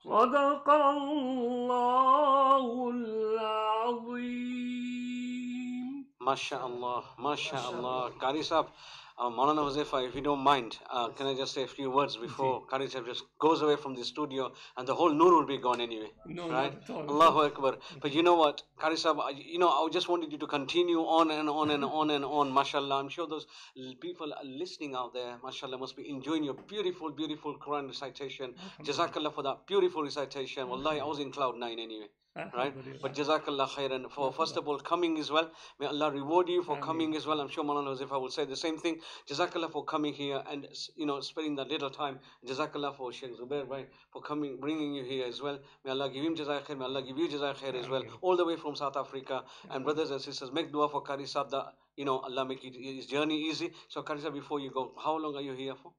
صدق الله العظيم. MashaAllah, MashaAllah. Qari Sahab, Maulana Huzefa, if you don't mind, can I just say a few words before Qari Sahab just goes away from the studio and the whole noor will be gone anyway. No, right? not at all. Allahu Akbar. But you know what, Qari Sahab, I just wanted you to continue on and on and on and on. MashaAllah. I'm sure those people listening out there, MashaAllah, must be enjoying your beautiful, beautiful Quran recitation. Jazakallah for that beautiful recitation. Wallahi, I was in cloud 9 anyway. Right, but Jazakallah khairan for first of all coming as well. May Allah reward you for coming as well. I'm sure Maulana Huzefa will say the same thing. Jazakallah for coming here and spending that little time. Jazakallah for Sheikh Zubair bhai for coming, bringing you here as well. May Allah give him Jazak khair. May Allah give you Jazak khair as well, all the way from South Africa. And brothers and sisters, make dua for Qari Sahab that Allah make his journey easy. So Qari Sahab, before you go, how long are you here for?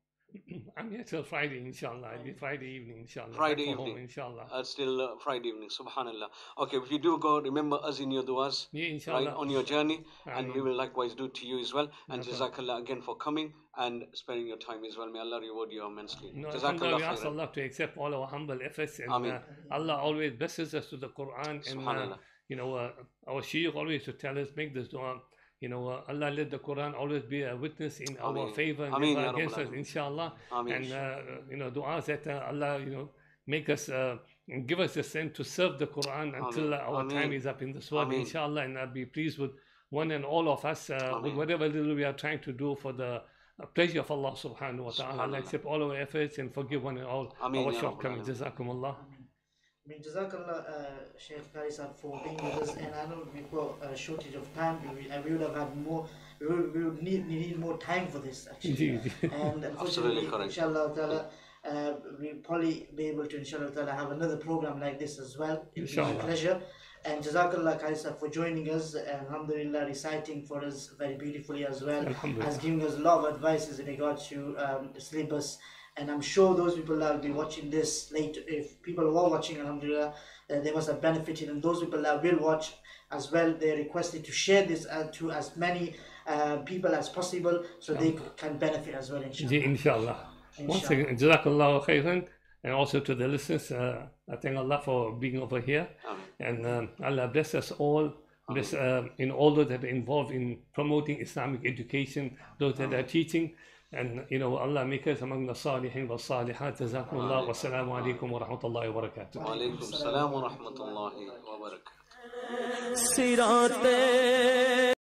I'm here till Friday, inshallah. I'll be Friday evening, inshallah. Friday Back home, evening, inshallah. Still Friday evening, subhanallah. Okay, if you do go, remember us in your duas, Yeah, inshallah. right, on your journey, and we will likewise do to you as well. And Jazakallah again for coming and spending your time as well. May Allah reward you immensely. No, Jazakallah alhamdulillah, we ask khairan. Allah to accept all our humble efforts, and Ameen. Allah always blesses us to the Quran. Subhanallah. And our Shaykh always to tell us, make this dua. Allah let the Quran always be a witness in our Ameen. favor and Ameen, never Ya against Rabbal us, Alameen. inshallah. Ameen. And du'as that Allah, make us, give us the strength to serve the Quran until our Ameen. time is up in this world, Ameen. inshallah. And be pleased with one and all of us with Ameen. whatever little we are trying to do for the pleasure of Allah subhanahu wa ta'ala. Allah accept all our efforts and forgive one and all Ameen, our Ya Rabbal shortcomings. Alameen. Jazakumullah. I mean, Jazakallah, Sheikh Qari Sahab, for being with us. And I know we've got a shortage of time. We would have had more. We would need more time for this, actually. And unfortunately, inshallah ta'ala, we'll probably be able to, inshallah ta'ala, have another program like this as well. It will be a pleasure. And Jazakallah, Qari Sahab, for joining us. Alhamdulillah, reciting for us very beautifully as well, as giving us a lot of advices in regard to syllabus. And I'm sure those people that will be watching this later, if people who are watching, alhamdulillah, they must have benefited. And those people that will watch as well, they're requested to share this to as many people as possible, so they can benefit as well, inshallah. Inshallah. Once again, Jazakallah khairan. And also to the listeners, I thank Allah for being over here. And Allah bless us all. Bless in all those that are involved in promoting Islamic education, those that are teaching. And Allah make us among the salihin wa salihat. Jazakumullah wa salamu alaikum wa rahmatullahi wa barakatuh. Wa alaikum salam wa rahmatullahi wa barakatuh.